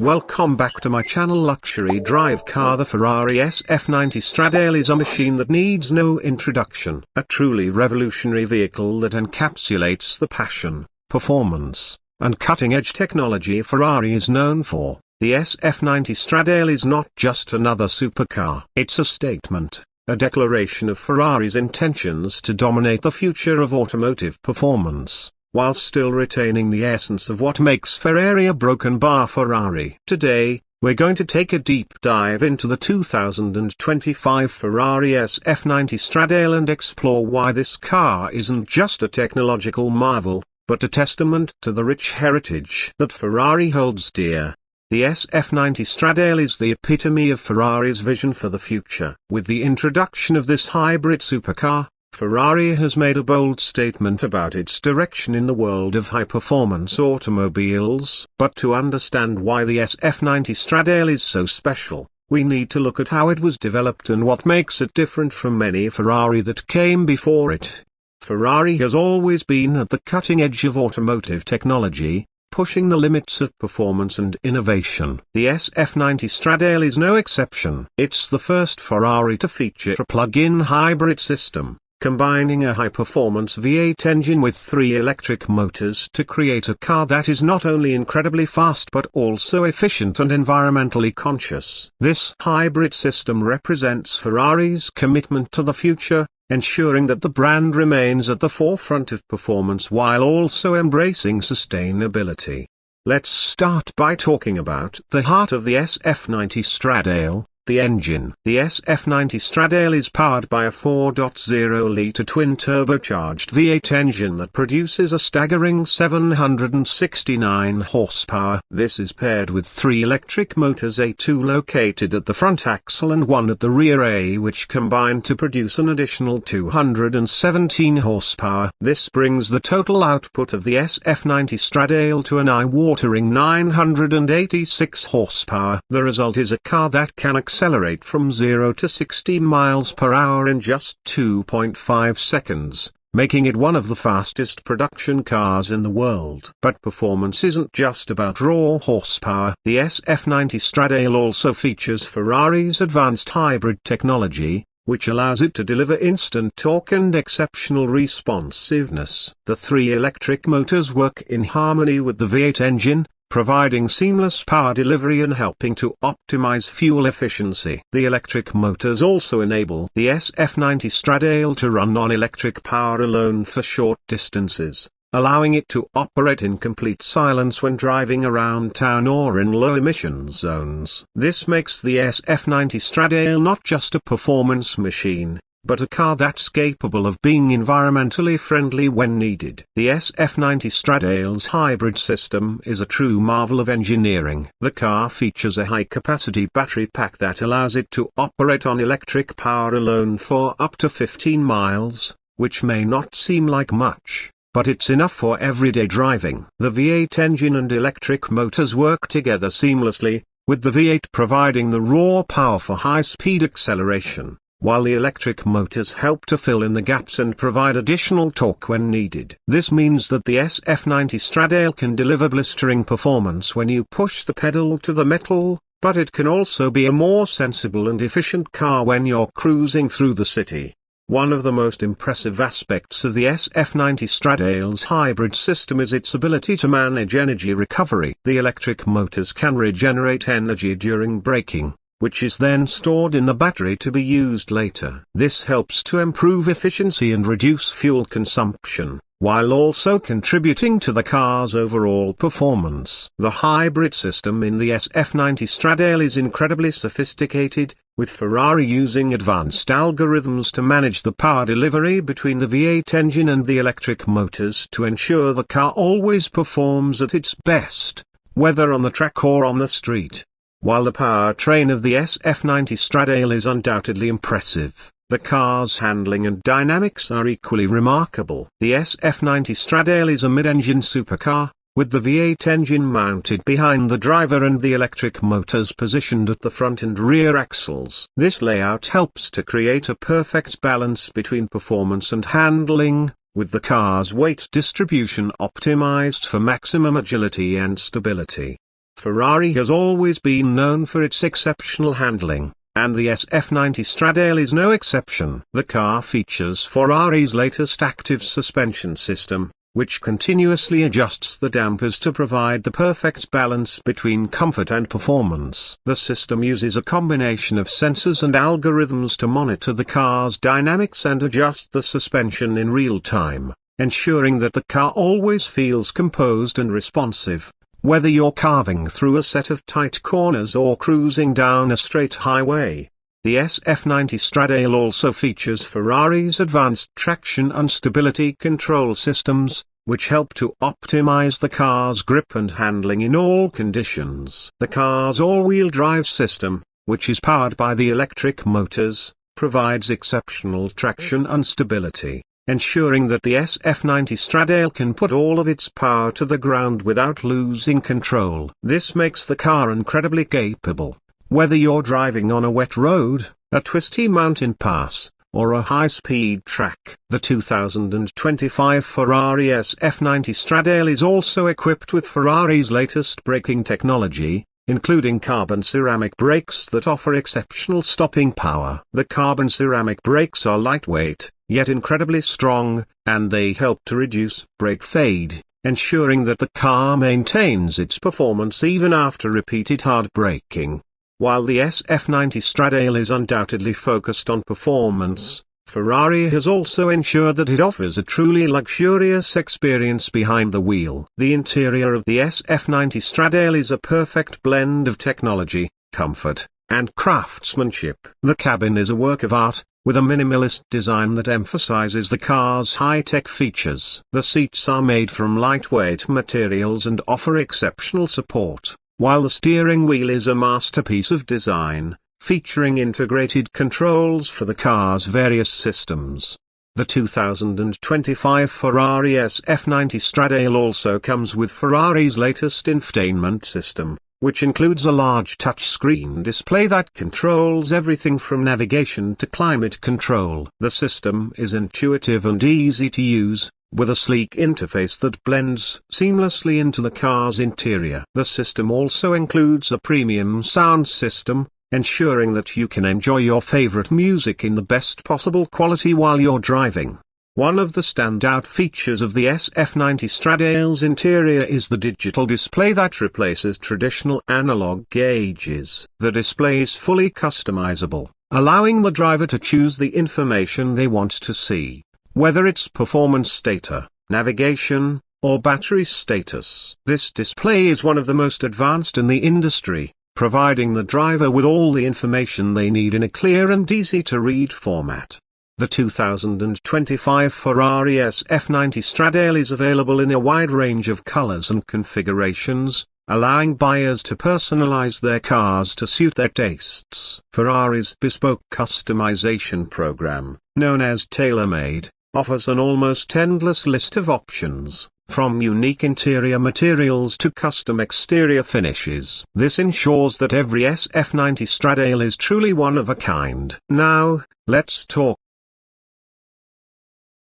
Welcome back to my channel. Luxury drive car. The Ferrari SF90 Stradale is a machine that needs no introduction. A truly revolutionary vehicle that encapsulates the passion, performance, and cutting-edge technology Ferrari is known for. The SF90 Stradale is not just another supercar. It's a statement, a declaration of Ferrari's intentions to dominate the future of automotive performance, while still retaining the essence of what makes Ferrari a broken bar Ferrari. Today, we're going to take a deep dive into the 2025 Ferrari SF90 Stradale and explore why this car isn't just a technological marvel, but a testament to the rich heritage that Ferrari holds dear. The SF90 Stradale is the epitome of Ferrari's vision for the future. With the introduction of this hybrid supercar, Ferrari has made a bold statement about its direction in the world of high-performance automobiles. But to understand why the SF90 Stradale is so special, we need to look at how it was developed and what makes it different from many Ferrari that came before it. Ferrari has always been at the cutting edge of automotive technology, pushing the limits of performance and innovation. The SF90 Stradale is no exception. It's the first Ferrari to feature a plug-in hybrid system, combining a high-performance V8 engine with 3 electric motors to create a car that is not only incredibly fast but also efficient and environmentally conscious. This hybrid system represents Ferrari's commitment to the future, ensuring that the brand remains at the forefront of performance while also embracing sustainability. Let's start by talking about the heart of the SF90 Stradale, the engine. The SF90 Stradale is powered by a 4.0-litre twin-turbocharged V8 engine that produces a staggering 769 horsepower. This is paired with 3 electric motors, A2 located at the front axle and 1 at the rear A, which combine to produce an additional 217 horsepower. This brings the total output of the SF90 Stradale to an eye-watering 986 horsepower. The result is a car that can accelerate from 0 to 60 miles per hour in just 2.5 seconds, making it one of the fastest production cars in the world. But performance isn't just about raw horsepower. The SF90 Stradale also features Ferrari's advanced hybrid technology, which allows it to deliver instant torque and exceptional responsiveness. The 3 electric motors work in harmony with the V8 engine, providing seamless power delivery and helping to optimize fuel efficiency. The electric motors also enable the SF90 Stradale to run on electric power alone for short distances, allowing it to operate in complete silence when driving around town or in low-emission zones. This makes the SF90 Stradale not just a performance machine, but a car that's capable of being environmentally friendly when needed. The SF90 Stradale's hybrid system is a true marvel of engineering. The car features a high-capacity battery pack that allows it to operate on electric power alone for up to 15 miles, which may not seem like much, but it's enough for everyday driving. The V8 engine and electric motors work together seamlessly, with the V8 providing the raw power for high-speed acceleration, while the electric motors help to fill in the gaps and provide additional torque when needed. This means that the SF90 Stradale can deliver blistering performance when you push the pedal to the metal, but it can also be a more sensible and efficient car when you're cruising through the city. One of the most impressive aspects of the SF90 Stradale's hybrid system is its ability to manage energy recovery. The electric motors can regenerate energy during braking, which is then stored in the battery to be used later. This helps to improve efficiency and reduce fuel consumption, while also contributing to the car's overall performance. The hybrid system in the SF90 Stradale is incredibly sophisticated, with Ferrari using advanced algorithms to manage the power delivery between the V8 engine and the electric motors to ensure the car always performs at its best, whether on the track or on the street. While the powertrain of the SF90 Stradale is undoubtedly impressive, the car's handling and dynamics are equally remarkable. The SF90 Stradale is a mid-engine supercar, with the V8 engine mounted behind the driver and the electric motors positioned at the front and rear axles. This layout helps to create a perfect balance between performance and handling, with the car's weight distribution optimized for maximum agility and stability. Ferrari has always been known for its exceptional handling, and the SF90 Stradale is no exception. The car features Ferrari's latest active suspension system, which continuously adjusts the dampers to provide the perfect balance between comfort and performance. The system uses a combination of sensors and algorithms to monitor the car's dynamics and adjust the suspension in real time, ensuring that the car always feels composed and responsive, whether you're carving through a set of tight corners or cruising down a straight highway. The SF90 Stradale also features Ferrari's advanced traction and stability control systems, which help to optimize the car's grip and handling in all conditions. The car's all-wheel drive system, which is powered by the electric motors, provides exceptional traction and stability, ensuring that the SF90 Stradale can put all of its power to the ground without losing control. This makes the car incredibly capable, whether you're driving on a wet road, a twisty mountain pass, or a high-speed track. The 2025 Ferrari SF90 Stradale is also equipped with Ferrari's latest braking technology, including carbon ceramic brakes that offer exceptional stopping power. The carbon ceramic brakes are lightweight, yet incredibly strong, and they help to reduce brake fade, ensuring that the car maintains its performance even after repeated hard braking. While the SF90 Stradale is undoubtedly focused on performance, Ferrari has also ensured that it offers a truly luxurious experience behind the wheel. The interior of the SF90 Stradale is a perfect blend of technology, comfort, and craftsmanship. The cabin is a work of art, with a minimalist design that emphasizes the car's high-tech features. The seats are made from lightweight materials and offer exceptional support, while the steering wheel is a masterpiece of design, featuring integrated controls for the car's various systems. The 2025 Ferrari SF90 Stradale also comes with Ferrari's latest infotainment system, which includes a large touchscreen display that controls everything from navigation to climate control. The system is intuitive and easy to use, with a sleek interface that blends seamlessly into the car's interior. The system also includes a premium sound system, ensuring that you can enjoy your favorite music in the best possible quality while you're driving. One of the standout features of the SF90 Stradale's interior is the digital display that replaces traditional analog gauges. The display is fully customizable, allowing the driver to choose the information they want to see, whether it's performance data, navigation, or battery status. This display is one of the most advanced in the industry, providing the driver with all the information they need in a clear and easy-to-read format. The 2025 Ferrari SF90 Stradale is available in a wide range of colors and configurations, allowing buyers to personalize their cars to suit their tastes. Ferrari's bespoke customization program, known as TaylorMade, offers an almost endless list of options, from unique interior materials to custom exterior finishes. This ensures that every SF90 Stradale is truly one of a kind. Now, let's talk